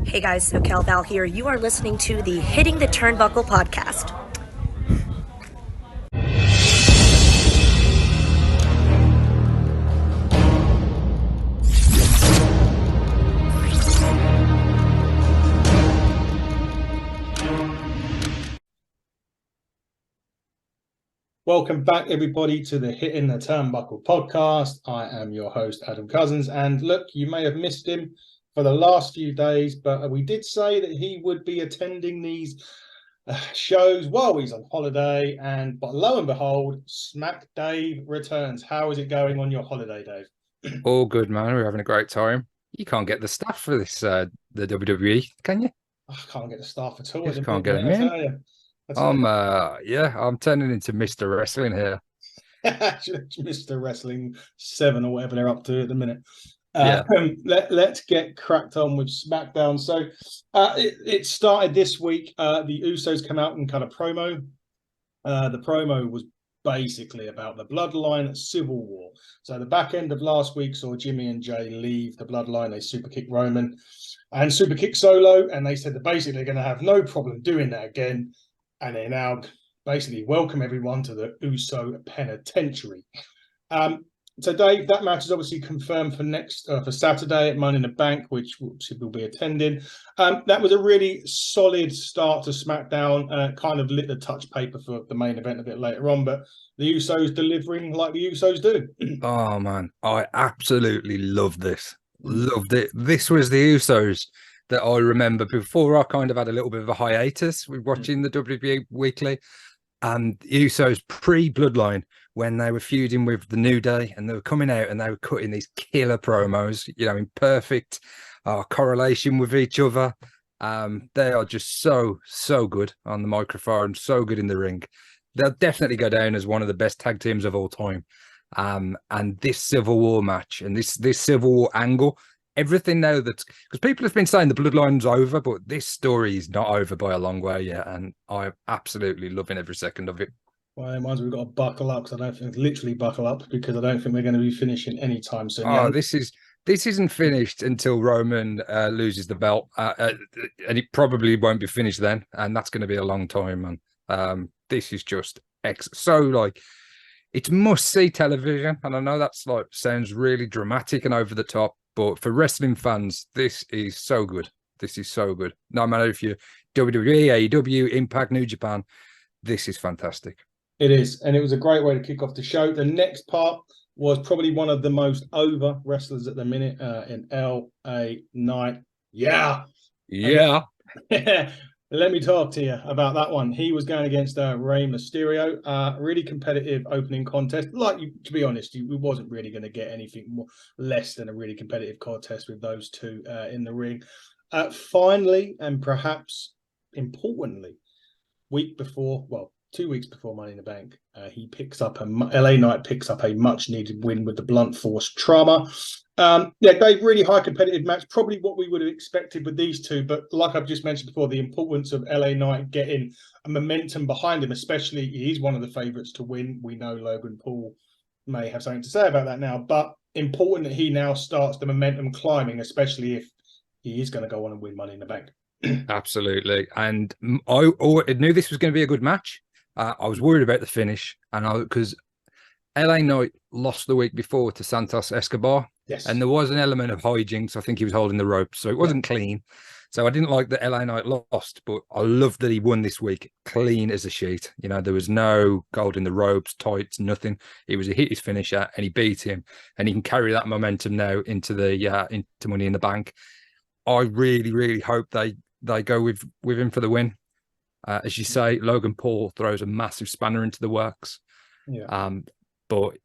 Hey guys, SoCal Val here. You are listening to the Hitting the Turnbuckle podcast. Welcome back, everybody, to the Hitting the Turnbuckle podcast. I am your host, Adam Cousins. And look, you may have missed him for the last few days, but we did say that he would be attending these shows while he's on holiday. But lo and behold, Smack Dave returns. How is it going on your holiday, Dave? All good, man. We're having a great time. You can't get the staff for this, the WWE, can you? I can't get the staff at all. Just can't get them I in. tell you. I'm turning into Mr. Wrestling here. Mr. Wrestling 7 or whatever they're up to at the minute. Yeah. Let's get cracked on with SmackDown. So it started this week. The Usos come out and cut a promo. The promo was basically about the Bloodline Civil War. So the back end of last week saw Jimmy and Jay leave the Bloodline. They super kick Roman and super kick Solo, and they said they're basically going to have no problem doing that again. And they now basically welcome everyone to the Uso Penitentiary. So, Dave, that match is obviously confirmed for Saturday at Money in the Bank, which we'll be attending. That was a really solid start to SmackDown. Kind of lit the touch paper for the main event a bit later on, but the Usos delivering like the Usos do. Oh man, I absolutely loved this. Loved it. This was the Usos that I remember before I kind of had a little bit of a hiatus with watching the WWE Weekly. And Usos pre-Bloodline, when they were feuding with the New Day and they were coming out and they were cutting these killer promos, in perfect correlation with each other. They are just so good on the microphone, so good in the ring. They'll definitely go down as one of the best tag teams of all time. And this Civil War match and this Civil War angle, everything now that's because people have been saying the Bloodline's over, but this story is not over by a long way yet, and I'm absolutely loving every second of it. Well, it reminds me we've got to buckle up because I don't think literally buckle up because I don't think we're going to be finishing anytime soon. Oh, this isn't finished until Roman loses the belt, and it probably won't be finished then, and that's going to be a long time. And this is just so like it's must-see television, and I know that's like sounds really dramatic and over the top. But for wrestling fans, this is so good. This is so good. No matter if you're WWE, AEW, Impact, New Japan, this is fantastic. It is. And it was a great way to kick off the show. The next part was probably one of the most over wrestlers at the minute in LA Knight. Yeah. Yeah. Let me talk to you about that one. He was going against Rey Mysterio. Really competitive opening contest. To be honest, we wasn't really going to get anything less than a really competitive contest with those two in the ring. Finally, and perhaps importantly, 2 weeks before Money in the Bank, LA Knight picks up a much needed win with the blunt force trauma. Dave, really high competitive match, probably what we would have expected with these two. But like I've just mentioned before, the importance of LA Knight getting a momentum behind him, especially he's one of the favourites to win. We know Logan Paul may have something to say about that now, but important that he now starts the momentum climbing, especially if he is going to go on and win Money in the Bank. Absolutely. And I knew this was going to be a good match. I was worried about the finish, because LA Knight lost the week before to Santos Escobar. Yes. And there was an element of hijinks. I think he was holding the ropes, so it wasn't clean. So I didn't like that LA Knight lost, but I loved that he won this week clean as a sheet. There was no gold in the ropes, tights, nothing. He hit his finisher and he beat him, and he can carry that momentum now into into Money in the Bank. I really, really hope they go with him for the win. As you say, Logan Paul throws a massive spanner into the works. Yeah. But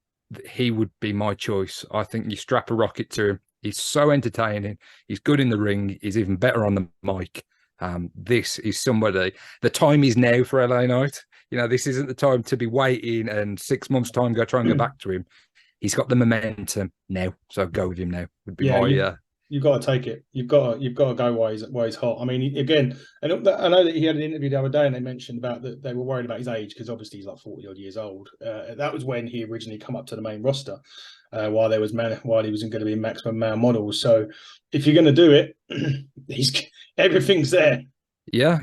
he would be my choice. I think you strap a rocket to him. He's so entertaining. He's good in the ring. He's even better on the mic. This is somebody. The time is now for LA Knight. This isn't the time to be waiting and 6 months' time go try and go back to him. He's got the momentum now, so go with him now. Would be You've got to take it. You've got to go while he's hot. I mean, again, and I know that he had an interview the other day, and they mentioned about that they were worried about his age because obviously he's like 40 odd years old. That was when he originally come up to the main roster, while he wasn't going to be maximum male model. So if you're going to do it, everything's there. Yeah,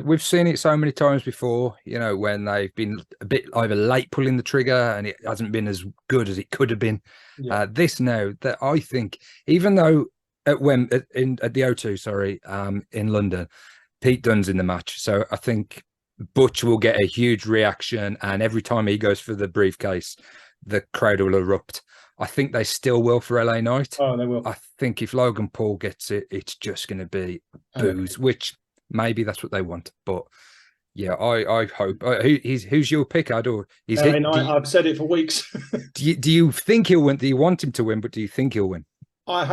we've seen it so many times before, you know, when they've been a bit either late pulling the trigger and it hasn't been as good as it could have been. Yeah. This now that I think, even though at the O2, sorry, in London, Pete Dunne's in the match, so I think Butch will get a huge reaction, and every time he goes for the briefcase, the crowd will erupt. I think they still will for LA Knight. Oh, they will. I think if Logan Paul gets it, it's just going to be booze, which maybe that's what they want. But yeah, I hope. Who's your pick, Ador? I've said it for weeks. do you think he'll win? Do you want him to win? But do you think he'll win? I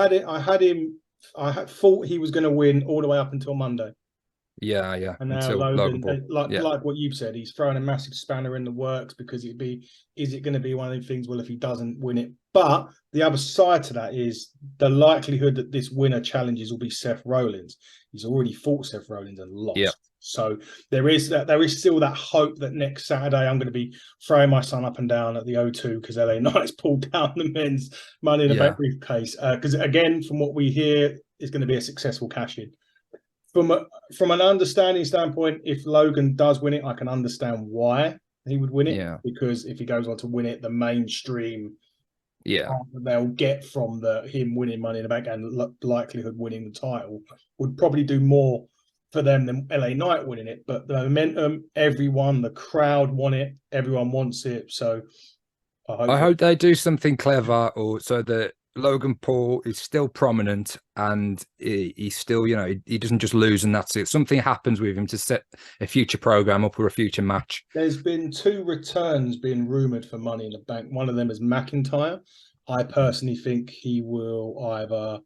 thought he was going to win all the way up until Monday. Yeah. And now Logan like what you've said, he's throwing a massive spanner in the works, because is it going to be one of those things? Well, if he doesn't win it, but the other side to that is the likelihood that this winner challenges will be Seth Rollins. He's already fought Seth Rollins and lost. Yeah. So there is still that hope that next Saturday I'm going to be throwing my son up and down at the O2 because LA Knight's pulled down the men's Money in the Bank briefcase. Because again, from what we hear, it's going to be a successful cash in. From an understanding standpoint, if Logan does win it, I can understand why he would win it. Yeah. Because if he goes on to win it, the mainstream they'll get from him winning Money in the Bank and likelihood winning the title would probably do more for them than LA Knight winning it. But the momentum, the crowd want it, everyone wants it. So I hope they do something clever, or so that Logan Paul is still prominent and he's still, you know, he doesn't just lose and that's it. Something happens with him to set a future program up or a future match. There's been 2 returns being rumored for Money in the Bank. One of them is McIntyre. I personally think he will either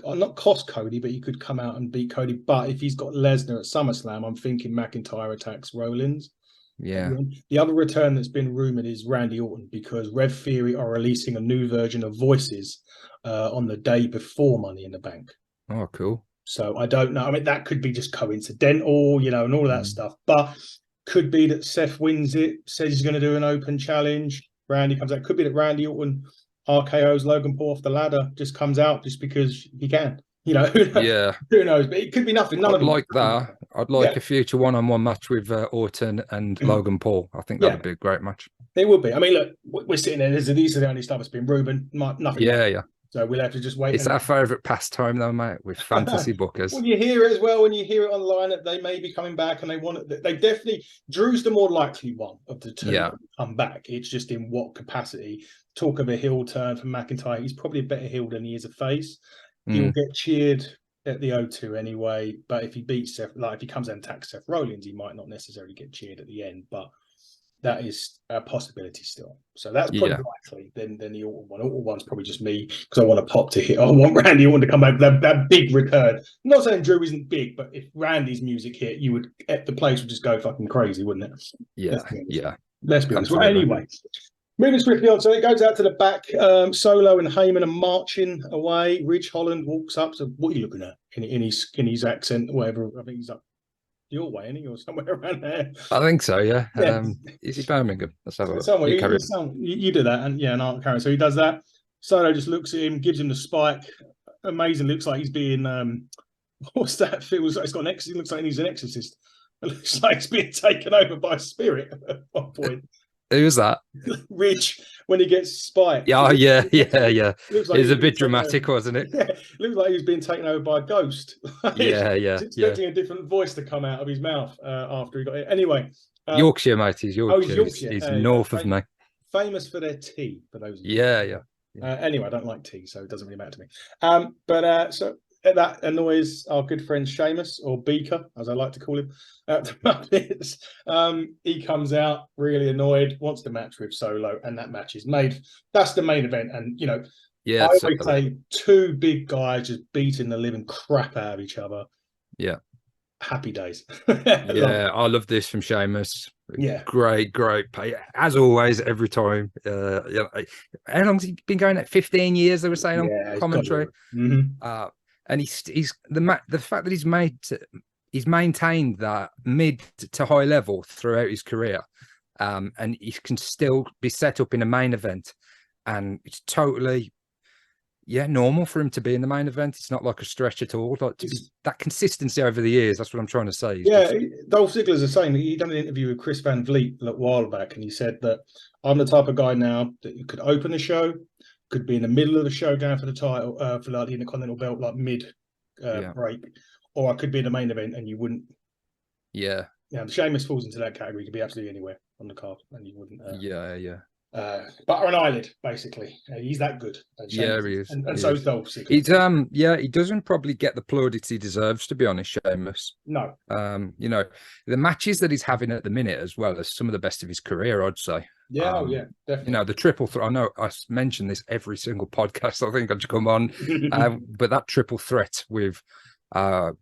not cost Cody, but he could come out and beat Cody. But if he's got Lesnar at SummerSlam, I'm thinking McIntyre attacks Rollins. Yeah. The other return that's been rumored is Randy Orton, because Rev Theory are releasing a new version of Voices on the day before Money in the Bank. Oh, cool. So I don't know. I mean, that could be just coincidental, you know, and all of that stuff. But could be that Seth wins it, says he's going to do an open challenge. Randy comes out. Could be that Randy Orton RKO's Logan Paul off the ladder, just comes out just because he can. You know, who knows? But it could be nothing. None I'd like that. I'd like a future one-on-one match with Orton and Logan Paul. I think that would be a great match. It would be. I mean, look, we're sitting there. These are the only stuff that's been Ruben. Nothing. Yeah. So we'll have to just wait. It's our favourite pastime, though, mate, with fantasy bookers. When you hear it as well, when you hear it online that they may be coming back and they want it, they definitely. Drew's the more likely one of the two to come back. It's just in what capacity. Talk of a heel turn for McIntyre. He's probably a better heel than he is a face. He'll get cheered at the O2 anyway, but if he beats Seth, like if he comes and attacks Seth Rollins, he might not necessarily get cheered at the end, but that is a possibility still. So that's probably likely than the Orton one. Orton one's probably just me because I want to pop to hit. I want Randy Orton to come back with that big return. I'm not saying Drew isn't big, but if Randy's music hit, the place would just go fucking crazy, wouldn't it? Yeah. Let's be honest. Well, anyway. Moving swiftly on, so it goes out to the back. Solo and Heyman are marching away. Ridge Holland walks up. So, what are you looking at in his accent, whatever? I think he's up your way, isn't he, or somewhere around there? I think so. Yeah. Is he Birmingham? Let's have a look. Somewhere, you do that, and Art Carey. So he does that. Solo just looks at him, gives him the spike. Amazing. Looks like he's being what's that? Feels like it's got an exorcist. Looks like he's an exorcist. It looks like he's being taken over by a spirit at one point. Who was that? Rich, when he gets spiked. Yeah. Like it was a bit dramatic, wasn't it? Yeah, looks like he was being taken over by a ghost. Yeah. He's expecting a different voice to come out of his mouth after he got it. Anyway. Yorkshire, mate. He's Yorkshire. Yorkshire. He's north of me. Famous for their tea, for those. Yeah. Anyway, I don't like tea, so it doesn't really matter to me. So that annoys our good friend Sheamus, or Beaker, as I like to call him. He comes out really annoyed, wants to match with Solo, and that match is made. That's the main event, and I always say 2 big guys just beating the living crap out of each other. Yeah, happy days. I love this from Sheamus. Yeah, great pay as always every time. How long's he been going at? 15 years, they were saying on commentary. And he's the fact that he's maintained that mid to high level throughout his career, and he can still be set up in a main event, and it's totally normal for him to be in the main event. It's not like a stretch at all. Like to be that consistency over the years. That's what I'm trying to say. Dolph Ziggler's the same. He done an interview with Chris Van Vliet a little while back, and he said that I'm the type of guy now that you could open the show, could be in the middle of the show going for the title, for like the Intercontinental belt, like mid break, or I could be in the main event and you wouldn't. Yeah. Yeah, the Sheamus falls into that category. He could be absolutely anywhere on the card, and you wouldn't. Butter an eyelid, basically. He's that good. He is. And so is Dolph Ziggler. He's he doesn't probably get the plaudits he deserves, to be honest, Sheamus. No. The matches that he's having at the minute as well are some of the best of his career, I'd say. Yeah, definitely. The triple threat. I know I mention this every single podcast. I think I should come on, but that triple threat with not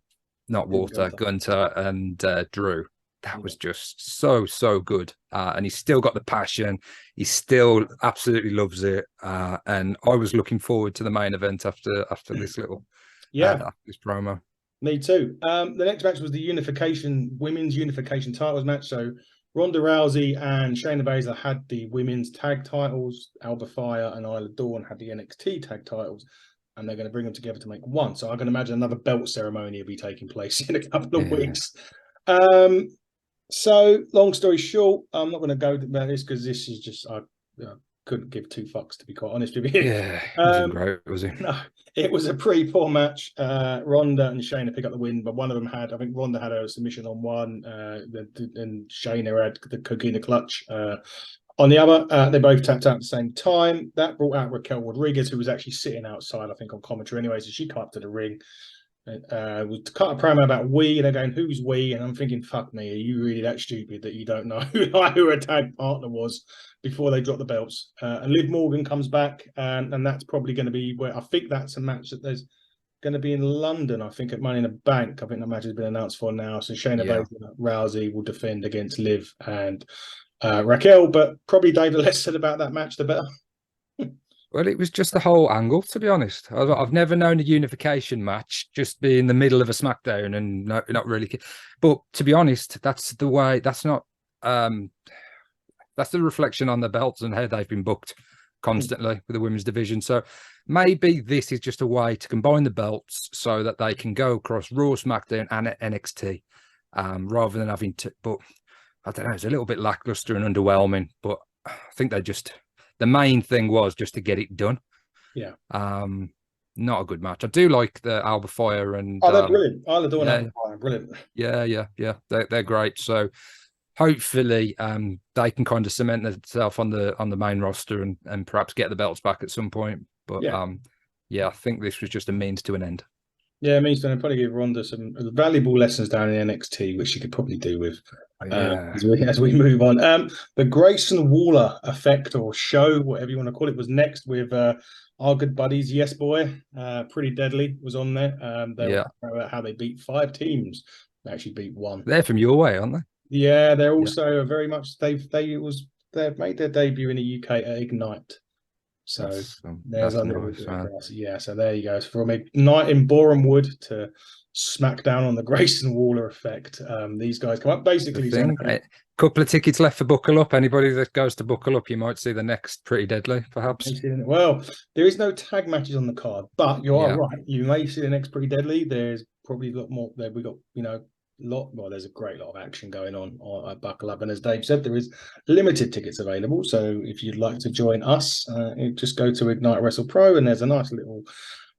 Walter, Gunter, and Drew. That was just so good, and he's still got the passion. He still absolutely loves it, and I was looking forward to the main event after this little this promo. Me too. The next match was the women's unification titles match. So Ronda Rousey and Shayna Baszler had the women's tag titles. Alba Fire and Isla Dawn had the NXT tag titles, and they're going to bring them together to make one. So I can imagine another belt ceremony will be taking place in a couple of weeks. So, long story short, I'm not going to go about this because this is just, I couldn't give two fucks, to be quite honest with you. Yeah, it wasn't great, was it? No, it was a pretty poor match. Ronda and Shayna pick up the win, but one of them I think Ronda had a submission on one, and Shayna had the Coquina clutch on the other. They both tapped out at the same time. That brought out Raquel Rodriguez, who was actually sitting outside, I think, on commentary anyway, so she came up to the ring. We cut a promo about we, and they're going, who's we? And I'm thinking, fuck me, are you really that stupid that you don't know who her tag partner was before they drop the belts? And Liv Morgan comes back, and that's probably going to be where I think that's a match that there's going to be in London, I think, at Money in the Bank. I think the match has been announced for now. So Shayna Baszler, Rousey will defend against Liv and Raquel, but probably the less said about that match, the better. Well, it was just the whole angle, to be honest. I've never known a unification match just be in the middle of a SmackDown and not really. But to be honest, that's the way. That's not. That's the reflection on the belts and how they've been booked constantly with the women's division. So maybe this is just a way to combine the belts so that they can go across Raw, SmackDown, and NXT, rather than having to. But I don't know. It's a little bit lackluster and underwhelming. But I think they just. The main thing was just to get it done. Yeah. Not a good match. I do like the Alba Fire and they're brilliant. Alba Dawn and Alba Fire, brilliant. Yeah. They're great. So hopefully they can kind of cement themselves on the main roster and perhaps get the belts back at some point. But I think this was just a means to an end. Yeah, it means to probably give Ronda some valuable lessons down in NXT, which she could probably do with as we move on. The Grayson Waller effect or show, whatever you want to call it, was next with our good buddies. Yes, Boy, Pretty Deadly was on there. They were about how they beat 5 teams. They actually beat 1. They're from your way, aren't they? Yeah, they're also very much. They've made their debut in the UK at Ignite. So there's so there you go. So from a night in Boreham Wood to SmackDown on the Grayson Waller effect, these guys come up basically. A couple of tickets left for Buckle Up. Anybody that goes to Buckle Up, you might see the next Pretty Deadly, perhaps. Well, there is no tag matches on the card, but you are right. You may see the next Pretty Deadly. There's probably a lot more. There we got there's a great lot of action going on at Buckle Up, and as Dave said, there is limited tickets available. So if you'd like to join us, just go to Ignite Wrestle Pro, and there's a nice little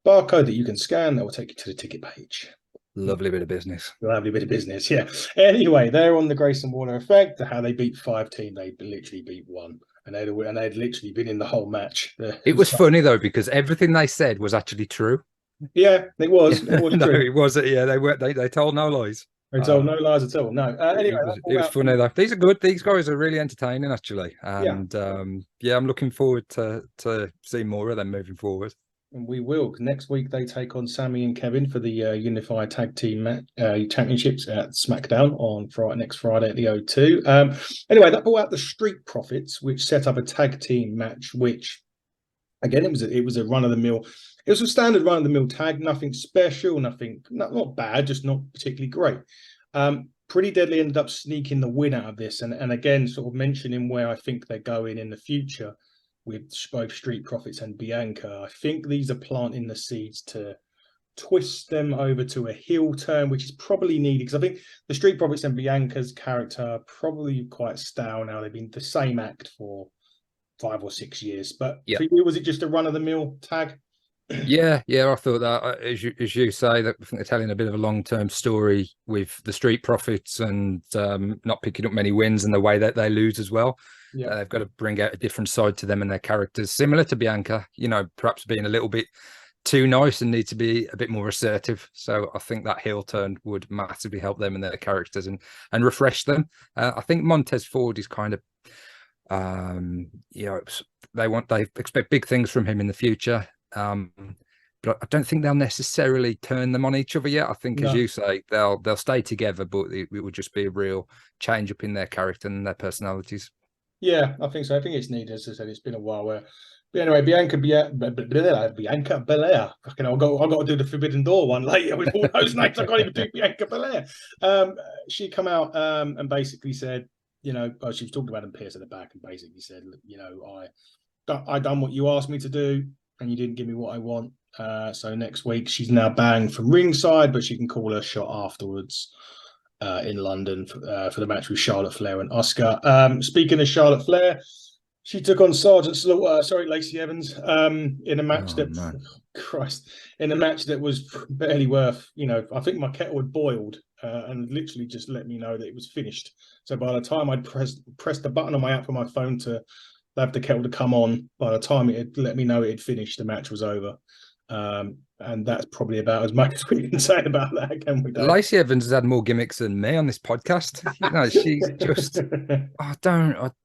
barcode that you can scan that will take you to the ticket page. Lovely bit of business. Lovely bit of business, yeah. Anyway, they're on the Grayson Waller effect. How they beat 5 teams, they literally beat 1. And they'd literally been in the whole match. It was funny though, because everything they said was actually true. Yeah, it was. It was no, true. It wasn't. Yeah, they told no lies. They told no lies at all. No. Anyway, it was funny though. These are good. These guys are really entertaining, actually. And I'm looking forward to seeing more of them moving forward. And we will. Next week they take on Sammy and Kevin for the Unified Tag Team Championships at SmackDown on next Friday at the O2. Anyway, that brought out the Street Profits, which set up a tag team match. Which, again, it was a run of the mill. It was a standard run of the mill tag, nothing special, nothing not bad, just not particularly great. Pretty Deadly ended up sneaking the win out of this, and again, sort of mentioning where I think they're going in the future. with both Street Profits and Bianca. I think these are planting the seeds to twist them over to a heel turn, which is probably needed, because I think the Street Profits and Bianca's character are probably quite stale now. They've been the same act for 5 or 6 years. But for you, was it just a run-of-the-mill tag? Yeah, I thought that, as you say, that I think they're telling a bit of a long-term story with the Street Profits and not picking up many wins and the way that they lose as well. Yeah, they've got to bring out a different side to them and their characters, similar to Bianca, you know, perhaps being a little bit too nice and need to be a bit more assertive. So I think that heel turn would massively help them and their characters and refresh them. I think Montez Ford is kind of, you know, they expect big things from him in the future. But I don't think they'll necessarily turn them on each other yet. I think, as you say, they'll stay together, but it would just be a real change up in their character and their personalities. Yeah, I think so. I think it's needed. As I said, it's been a while where. But anyway, Bianca Belair. Fucking, I've got to do the Forbidden Door one later with all those names. I can't even do Bianca Belair. She come out and basically said, you know, she was talking about him Pierce at the back and basically said, you know, I done what you asked me to do and you didn't give me what I want. So next week she's now banned from ringside, but she can call her shot afterwards in London for the match with Charlotte Flair and Asuka. Speaking of Charlotte Flair, she took on Lacey Evans in a match in a match that was barely worth, you know, I think my kettle had boiled and literally just let me know that it was finished. So by the time I'd pressed the button on my app on my phone to have the kettle to come on, by the time it had let me know it had finished, the match was over. And that's probably about as much as we can say about that, can we, Dave? Lacey Evans has had more gimmicks than me on this podcast. You know, she's just I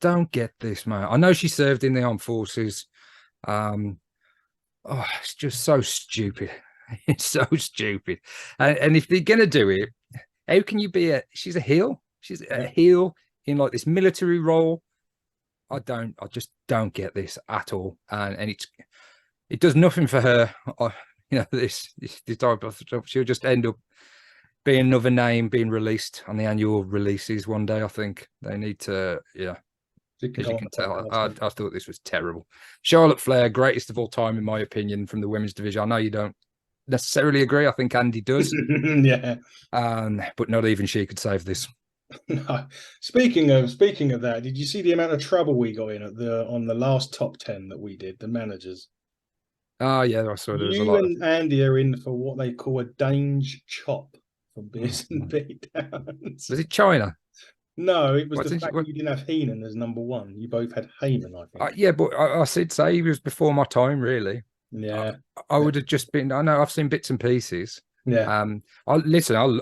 don't get this, man. I know she served in the armed forces. It's just so stupid. It's so stupid. And if they're gonna do it, how can you be she's a heel? She's a heel in like this military role. I just don't get this at all. And it does nothing for her. You know, this type of stuff. She'll just end up being another name being released on the annual releases one day. I think they need to, as you can tell, I thought this was terrible. Charlotte Flair, greatest of all time, in my opinion, from the women's division. I know you don't necessarily agree. I think Andy does. Yeah. But not even she could save this. No. Speaking of that, did you see the amount of trouble we got in on the last top 10 that we did, the managers? Oh, yeah, I saw there was a lot. You and Andy are in for what they call a dange chop from Beers and Beatdowns. Was it China? No, it was the fact that you didn't have Heenan as number one. You both had Heyman, I think. Yeah, but I did say he was before my time, really. Yeah. I would have just been, I know I've seen bits and pieces. Yeah. I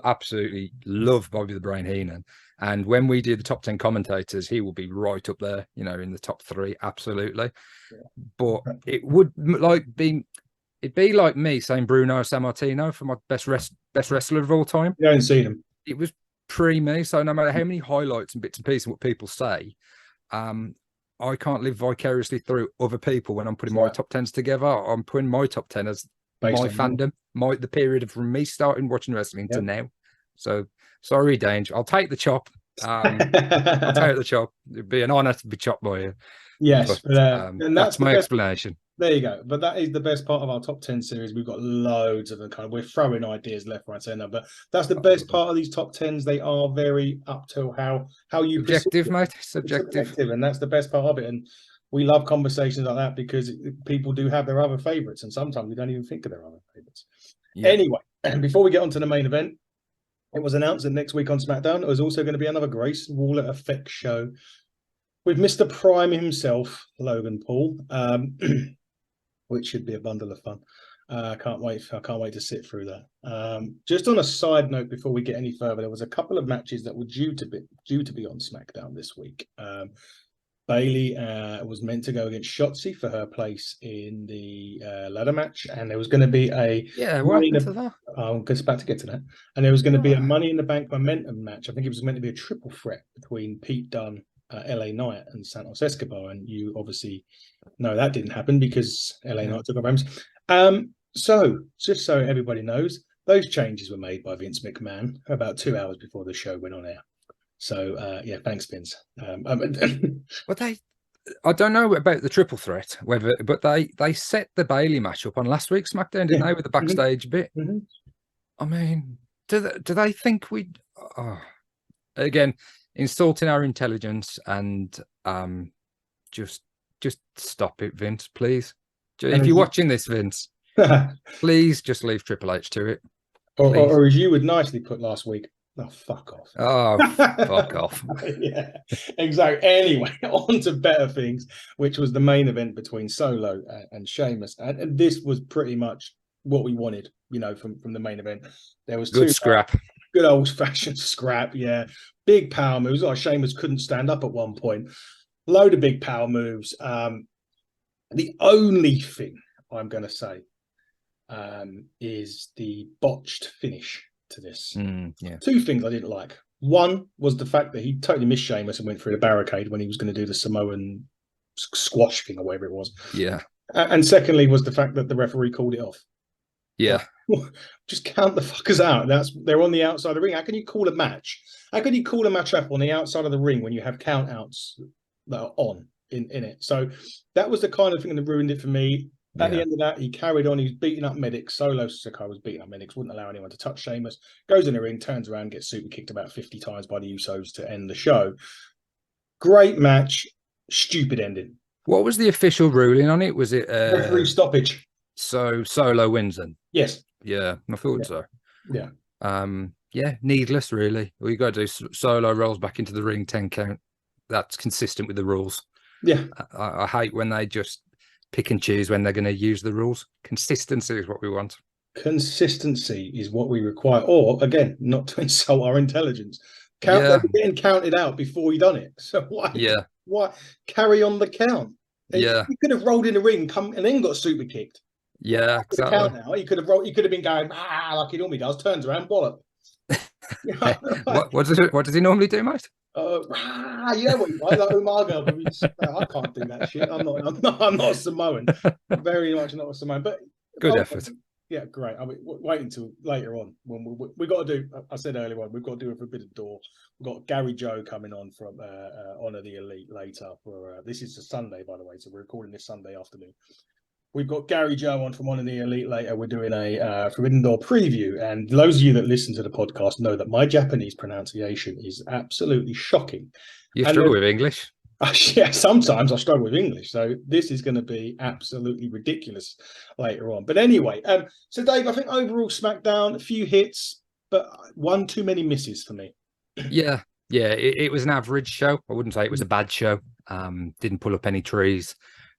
absolutely love Bobby the Brain Heenan. And when we do the top 10 commentators, he will be right up there, you know, in the top 3, absolutely. Yeah. But it would it'd be like me saying Bruno Sammartino for my best wrestler of all time. You haven't seen him. It was pre-me, so no matter how many highlights and bits and pieces of what people say, I can't live vicariously through other people when I'm putting my top 10s together. I'm putting my top 10 as my fandom, the period of from me starting watching wrestling to now. So sorry, Dange. I'll take the chop. I'll take the chop. It'd be an honor to be chopped by you. Yes, but, and that's my explanation. There you go. But that is the best part of our top 10 series. We've got loads of them. We're throwing ideas left, right, center. But that's the best part of these top 10s. They are very up to how you subjective, mate. Subjective, and that's the best part of it. And we love conversations like that because people do have their other favorites, and sometimes we don't even think of their other favorites. Yeah. Anyway, before we get on to the main event, it was announced that next week on SmackDown, it was also going to be another Grace Waller Effect show with Mr. Prime himself, Logan Paul, which should be a bundle of fun. I can't wait to sit through that. Just on a side note, before we get any further, there was a couple of matches that were due to be on SmackDown this week. Bailey was meant to go against Shotzi for her place in the ladder match, and there was going to be what happened to that? I'm just about to get to that. And there was going to be a Money in the Bank momentum match. I think it was meant to be a triple threat between Pete Dunne, LA Knight, and Santos Escobar, and you obviously know that didn't happen because LA Knight took over. So just so everybody knows, those changes were made by Vince McMahon about 2 hours before the show went on air. So thanks, Vince. But I don't know about the triple threat, but they set the Bailey match up on last week's SmackDown, didn't they, with the backstage bit? I mean, do they think we? Oh, again, insulting our intelligence and just stop it, Vince, please. If you're watching this, Vince, please just leave Triple H to it. Or as you would nicely put last week, oh, fuck off. Oh, fuck off. Yeah, exactly. Anyway, on to better things, which was the main event between Solo and Sheamus. And this was pretty much what we wanted, from the main event. There was good scrap. Good old-fashioned scrap, yeah. Big power moves. Oh, Sheamus couldn't stand up at one point. Load of big power moves. The only thing I'm going to say is the botched finish to this. Yeah. Two things I didn't like. One was the fact that he totally missed Sheamus and went through the barricade when he was going to do the Samoan squash thing or whatever it was. Yeah. And secondly was the fact that the referee called it off. Yeah. Just count the fuckers out. They're on the outside of the ring. How can you call a match? How can you call a match up on the outside of the ring when you have count outs that are on in it? So that was the kind of thing that ruined it for me. At the end of that, he carried on. He was beating up medics. Solo Sikoa was beating up medics, wouldn't allow anyone to touch Sheamus. Goes in the ring, turns around, gets super kicked about 50 times by the Usos to end the show. Great match, stupid ending. What was the official ruling on it? Was it referee stoppage? So Solo wins then? Yes. Yeah, I thought so. Yeah. Yeah, needless really. All you got to do is Solo rolls back into the ring, 10 count. That's consistent with the rules. Yeah. I hate when they just pick and choose when they're going to use the rules. Consistency is what we want. Consistency is what we require. Or, again, not to insult our intelligence. They were getting counted out before he done it. So why? Yeah. Why carry on the count? Yeah. He could have rolled in the ring, and then got super kicked. Yeah, exactly. Count now. He could have been going like he normally does. Turns around, wallop. What does he normally do, mate? Yeah, what you like Umaga, but I can't do that shit. I'm not Samoan. Very much not a Samoan. But good effort. Yeah, great. I mean, wait until later on when we got to do. I said earlier on, we've got to do a Forbidden Door. We've got Gary Joe coming on from Honor the Elite later. For this is a Sunday, by the way, so we're recording this Sunday afternoon. We've got Gary Joe on from Honor the Elite later. We're doing a Forbidden Door preview. And those of you that listen to the podcast know that my Japanese pronunciation is absolutely shocking. You struggle with English? Yeah, sometimes I struggle with English. So this is going to be absolutely ridiculous later on. But anyway, so Dave, I think overall SmackDown, a few hits, but one too many misses for me. Yeah. It was an average show. I wouldn't say it was a bad show. Didn't pull up any trees.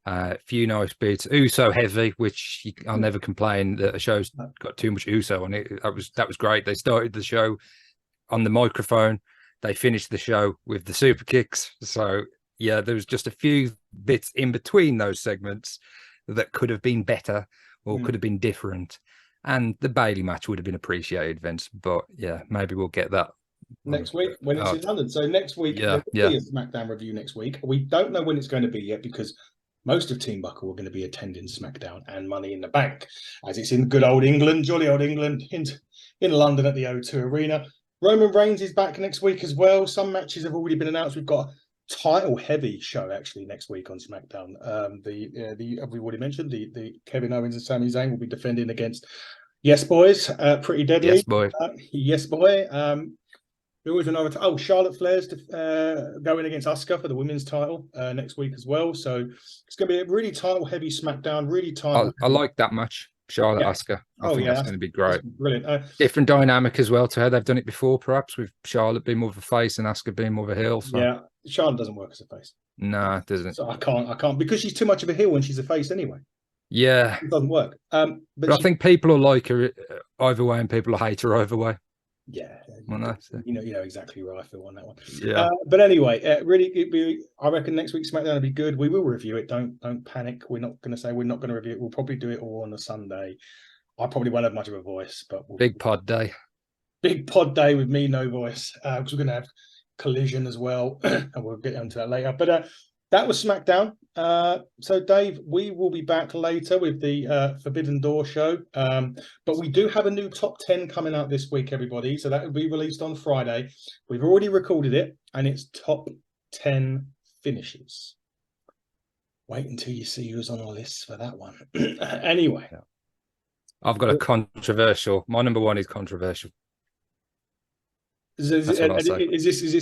A few nice bits. Uso heavy, which I'll never complain that a show's got too much Uso on it. That was great. They started the show on the microphone. They finished the show with the super kicks. So yeah, there was just a few bits in between those segments that could have been better or could have been different. And the Bailey match would have been appreciated, Vince. But yeah, maybe we'll get that next week when it's in London. So next week, there will be a SmackDown review next week. We don't know when it's going to be yet because most of Team Buckle are going to be attending SmackDown and Money in the Bank, as it's in good old England, jolly old England, in London at the O2 Arena. Roman Reigns is back next week as well. Some matches have already been announced. We've got a title-heavy show actually next week on SmackDown. Have we already mentioned the Kevin Owens and Sami Zayn will be defending against Yes Boys, Pretty Deadly. Yes Boy. Yes Boy. There was another. Charlotte Flair's going against Asuka for the women's title next week as well. So it's going to be a really title-heavy SmackDown. Really title. I like that match, Charlotte Asuka. I think that's going to be great. Brilliant. Different dynamic as well to her. They've done it before, perhaps with Charlotte being more of a face and Asuka being more of a heel. So. Yeah, Charlotte doesn't work as a face. No, it doesn't. So I can't because she's too much of a heel when she's a face anyway. Yeah, it doesn't work. But I think people will like her either way, and people will hate her either way. Yeah, you know exactly where I feel on that one. Yeah, but anyway, I reckon next week's SmackDown will be good. We will review it. Don't panic. We're not going to say we're not going to review it. We'll probably do it all on a Sunday. I probably won't have much of a voice, but big pod day with me, no voice, because we're going to have Collision as well, and we'll get onto that later. But that was SmackDown. So Dave, we will be back later with the Forbidden Door show. But we do have a new top 10 coming out this week, everybody. So that will be released on Friday. We've already recorded it, and it's top 10 finishes. Wait until you see who's on the list for that one. Anyway. Yeah. I've got a controversial. My number one is controversial. Is this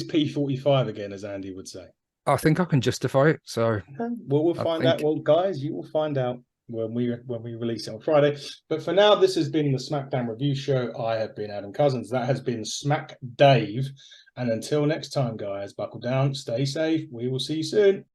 P45 again, as Andy would say? I think I can justify it. So well, we'll find out. Well, guys, you will find out when we release it on Friday. But for now, this has been the SmackDown review show. I have been Adam Cousins. That has been Smack Dave. And until next time, guys, buckle down, stay safe. We will see you soon.